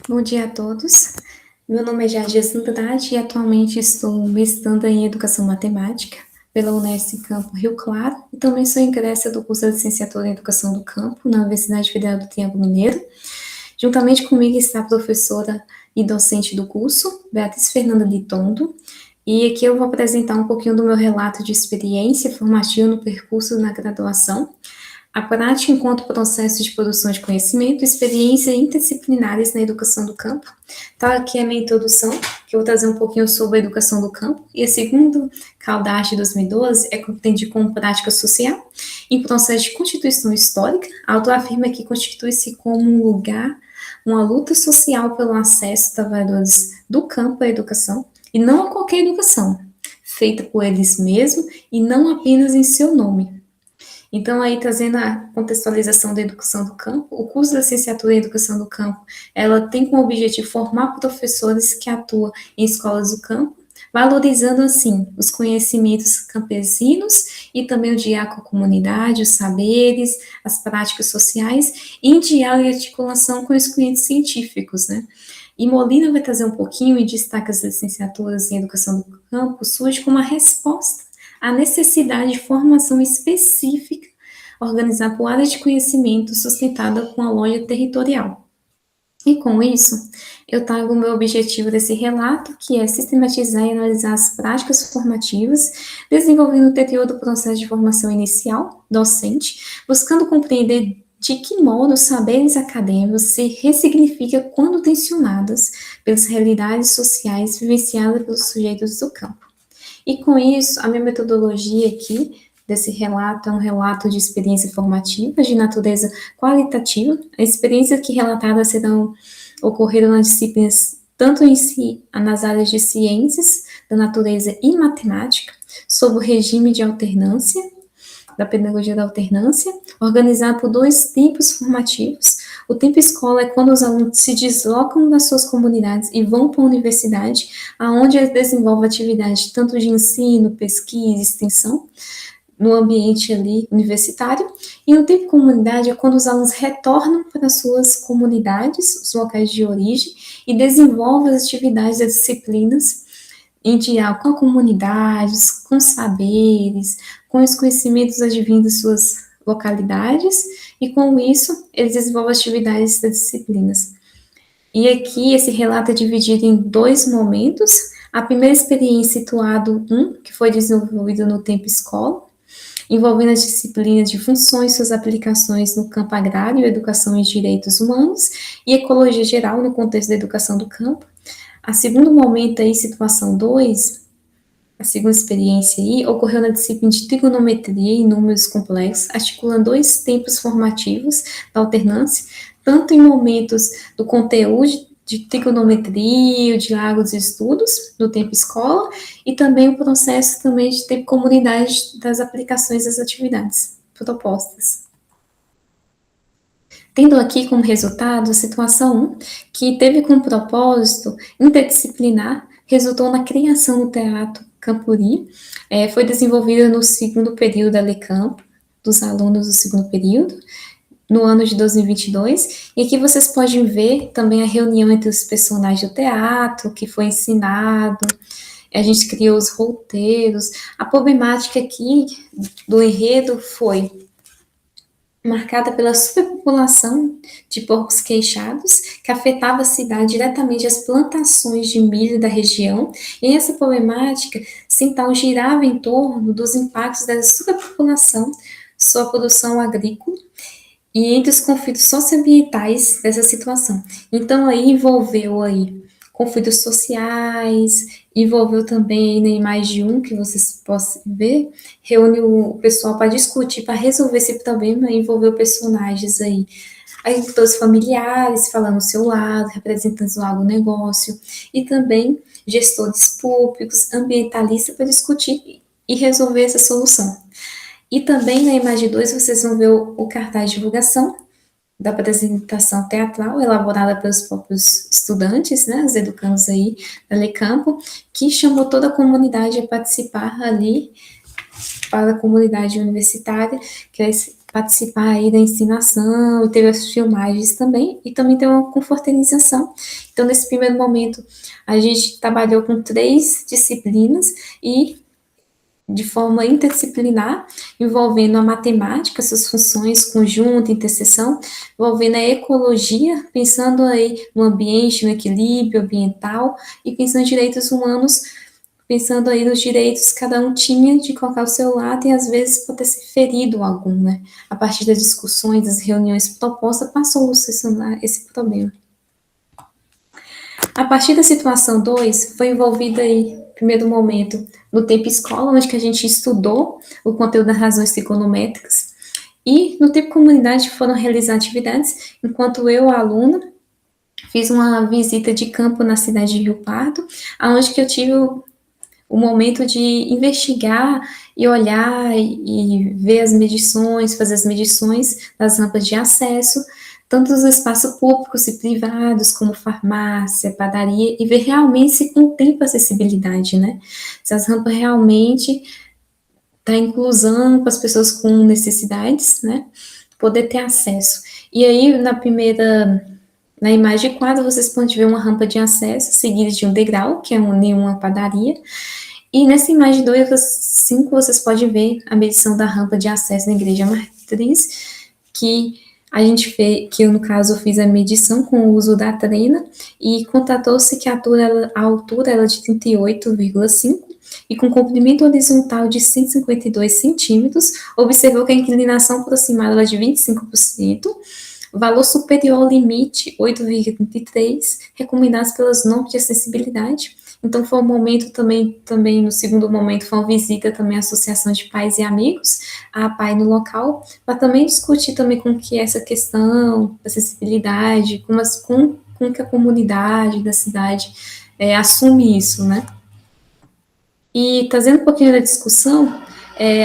Bom dia a todos. Meu nome é Jardias Andrade e atualmente estou mestrando em Educação Matemática pela Unesp Campo Rio Claro e também sou ingressa do curso de Licenciatura em Educação do Campo na Universidade Federal do Triângulo Mineiro. Juntamente comigo está a professora e docente do curso, Beatriz Fernanda Litondo, e aqui eu vou apresentar um pouquinho do meu relato de experiência formativa no percurso na graduação, a prática enquanto processo de produção de conhecimento, experiências interdisciplinares na educação do campo. Então, aqui é a minha introdução, que eu vou trazer um pouquinho sobre a educação do campo. E a segunda, CALDART de 2012, é compreendido como prática social em processo de constituição histórica. A autora afirma que constitui-se como um lugar, uma luta social pelo acesso dos trabalhadores do campo à educação, e não a qualquer educação, feita por eles mesmos e não apenas em seu nome. Então, aí, trazendo a contextualização da educação do campo, o curso da licenciatura em educação do campo, ela tem como objetivo formar professores que atuam em escolas do campo, valorizando, assim, os conhecimentos campesinos e também o diálogo com a comunidade, os saberes, as práticas sociais, em diálogo e articulação com os clientes científicos, né? E Molina vai trazer um pouquinho e destaca as licenciaturas em educação do campo, surge como uma resposta à necessidade de formação específica organizada por áreas de conhecimento sustentada com a lógica territorial. E com isso, eu trago o meu objetivo desse relato, que é sistematizar e analisar as práticas formativas, desenvolvendo o teor do processo de formação inicial, docente, buscando compreender de que modo os saberes acadêmicos se ressignificam quando tensionados pelas realidades sociais vivenciadas pelos sujeitos do campo. E com isso, a minha metodologia aqui desse relato é um relato de experiência formativa de natureza qualitativa. A experiência que relatada serão ocorreram nas disciplinas tanto em si, nas áreas de ciências da natureza e matemática, sob o regime de alternância, da pedagogia da alternância, organizado por dois tempos formativos. O tempo escola é quando os alunos se deslocam das suas comunidades e vão para a universidade, aonde eles desenvolvem atividades tanto de ensino, pesquisa, extensão, no ambiente ali universitário, e no tempo comunidade é quando os alunos retornam para suas comunidades, os locais de origem, e desenvolvem as atividades das disciplinas em diálogo com a comunidade, com saberes, com os conhecimentos advindos de suas localidades, e com isso eles desenvolvem atividades das disciplinas. E aqui esse relato é dividido em dois momentos. A primeira experiência situado que foi desenvolvido no tempo escola, envolvendo as disciplinas de funções, suas aplicações no campo agrário, educação e direitos humanos, e ecologia geral no contexto da educação do campo. A segundo momento aí, situação 2, a segunda experiência aí, ocorreu na disciplina de trigonometria e números complexos, articulando dois tempos formativos da alternância, tanto em momentos do conteúdo de trigonometria, o diálogo dos estudos, do tempo escola, e também o processo também de ter comunidade das aplicações das atividades propostas. Tendo aqui como resultado a situação 1, que teve como propósito interdisciplinar, resultou na criação do Teatro Campuri, foi desenvolvida no segundo período da LECampo, dos alunos do segundo período, no ano de 2022, e aqui vocês podem ver também a reunião entre os personagens do teatro, que foi ensinado, a gente criou os roteiros, a problemática aqui do enredo foi marcada pela superpopulação de porcos queixados, que afetava a cidade diretamente as plantações de milho da região, e essa problemática, então, girava em torno dos impactos dessa superpopulação sobre a produção agrícola, e entre os conflitos socioambientais dessa situação. Então, aí envolveu aí conflitos sociais, envolveu também na imagem 1, que vocês possam ver, reúne o pessoal para discutir, para resolver esse problema, envolveu personagens aí, agricultores familiares, falando o seu lado, representantes do agronegócio, e também gestores públicos, ambientalistas, para discutir e resolver essa solução. E também na imagem 2 vocês vão ver o cartaz de divulgação da apresentação teatral elaborada pelos próprios estudantes, né, os educandos aí da LECampo, que chamou toda a comunidade a participar ali, para a comunidade universitária, que participar aí da ensinação, e teve as filmagens também, e também tem uma confraternização. Então, nesse primeiro momento, a gente trabalhou com 3 disciplinas e de forma interdisciplinar, envolvendo a matemática, suas funções, conjunto, interseção, envolvendo a ecologia, pensando aí no ambiente, no equilíbrio ambiental, e pensando em direitos humanos, pensando aí nos direitos que cada um tinha de colocar o seu lado e às vezes poder ser ferido algum, né? A partir das discussões, das reuniões propostas para solucionar esse problema. A partir da situação 2, foi envolvida aí, primeiro momento, no tempo escola, onde que a gente estudou o conteúdo das razões trigonométricas, e no tempo comunidade foram realizar atividades, enquanto eu, aluna, fiz uma visita de campo na cidade de Rio Pardo, onde que eu tive o momento de investigar e olhar e ver as medições, fazer as medições das rampas de acesso, tanto dos espaços públicos e privados, como farmácia, padaria, e ver realmente se contempla acessibilidade, né? Se as rampas realmente tá inclusão para as pessoas com necessidades, né? Poder ter acesso. E aí, na imagem de quadro, vocês podem ver uma rampa de acesso, seguida de um degrau, que é uma padaria, e nessa imagem 5, vocês podem ver a medição da rampa de acesso na igreja matriz, que a gente fez, que eu, no caso, fiz a medição com o uso da trena, e contatou-se que a altura era de 38,5, e com comprimento horizontal de 152 centímetros, observou que a inclinação aproximada era de 25%, valor superior ao limite 8,33, recomendados pelas normas de acessibilidade. Então, foi um momento também no segundo momento, foi uma visita também à Associação de Pais e Amigos, a PAI no local, para também discutir também com que essa questão da acessibilidade, com que a comunidade da cidade assume isso, né? E trazendo um pouquinho da discussão,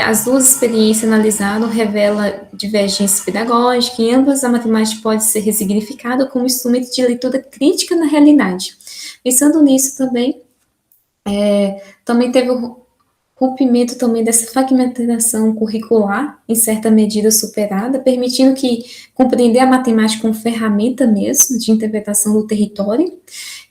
as 2 experiências analisadas revelam divergência pedagógica, e ambas a matemática pode ser ressignificada como instrumento de leitura crítica na realidade. Pensando nisso também teve o rompimento também dessa fragmentação curricular, em certa medida superada, permitindo que compreender a matemática como ferramenta mesmo de interpretação do território,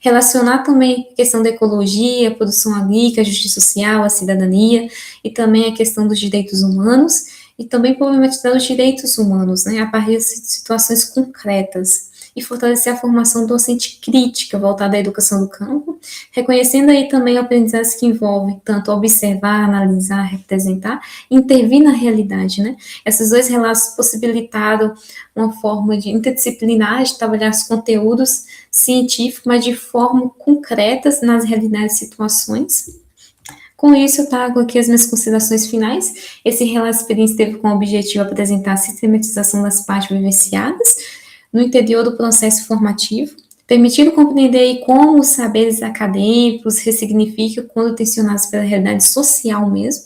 relacionar também a questão da ecologia, a produção agrícola, a justiça social, a cidadania, e também a questão dos direitos humanos, e também problematizar os direitos humanos, né, a partir de situações concretas, e fortalecer a formação docente crítica voltada à educação do campo, reconhecendo aí também aprendizagens que envolvem tanto observar, analisar, representar, e intervir na realidade, né? Esses 2 relatos possibilitaram uma forma de interdisciplinar, de trabalhar os conteúdos científicos, mas de forma concretas nas realidades e situações. Com isso, eu trago aqui as minhas considerações finais. Esse relato de experiência teve como objetivo apresentar a sistematização das partes vivenciadas no interior do processo formativo, permitindo compreender como os saberes acadêmicos ressignificam quando tensionados pela realidade social mesmo.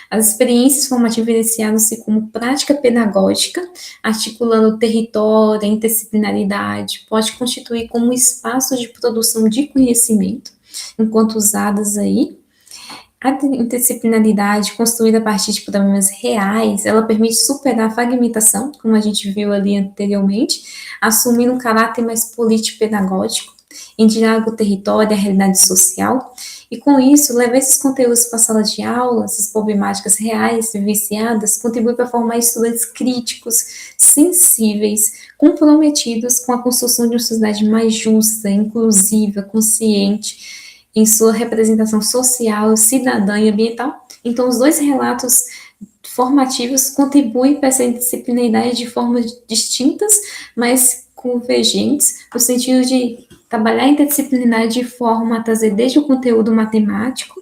As experiências formativas iniciaram-se como prática pedagógica, articulando o território, a interdisciplinaridade, pode constituir como um espaço de produção de conhecimento, enquanto usadas aí. A interdisciplinaridade, construída a partir de problemas reais, ela permite superar a fragmentação, como a gente viu ali anteriormente, assumindo um caráter mais político-pedagógico, em diálogo com o território e a realidade social, e com isso, levar esses conteúdos para a sala de aula, essas problemáticas reais, vivenciadas, contribui para formar estudantes críticos, sensíveis, comprometidos com a construção de uma sociedade mais justa, inclusiva, consciente, em sua representação social, cidadã e ambiental. Então, os 2 relatos formativos contribuem para essa interdisciplinaridade de formas distintas, mas convergentes, no sentido de trabalhar a interdisciplinaridade de forma a trazer desde o conteúdo matemático,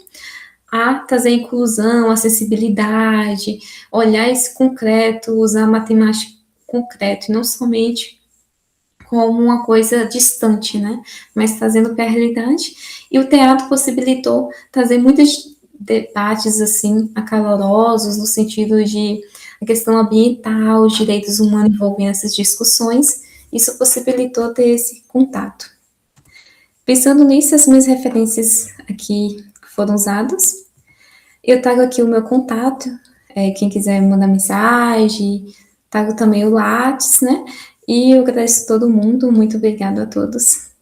a trazer inclusão, acessibilidade, olhar esse concreto, usar a matemática concreto, e não somente como uma coisa distante, né? Mas trazendo para a realidade. E o teatro possibilitou trazer muitos debates, assim, acalorosos, no sentido de a questão ambiental, os direitos humanos envolvendo essas discussões. Isso possibilitou ter esse contato. Pensando nisso, as minhas referências aqui foram usadas. Eu trago aqui o meu contato, quem quiser mandar mensagem, pago também o Lattes, né, e eu agradeço todo mundo, muito obrigada a todos.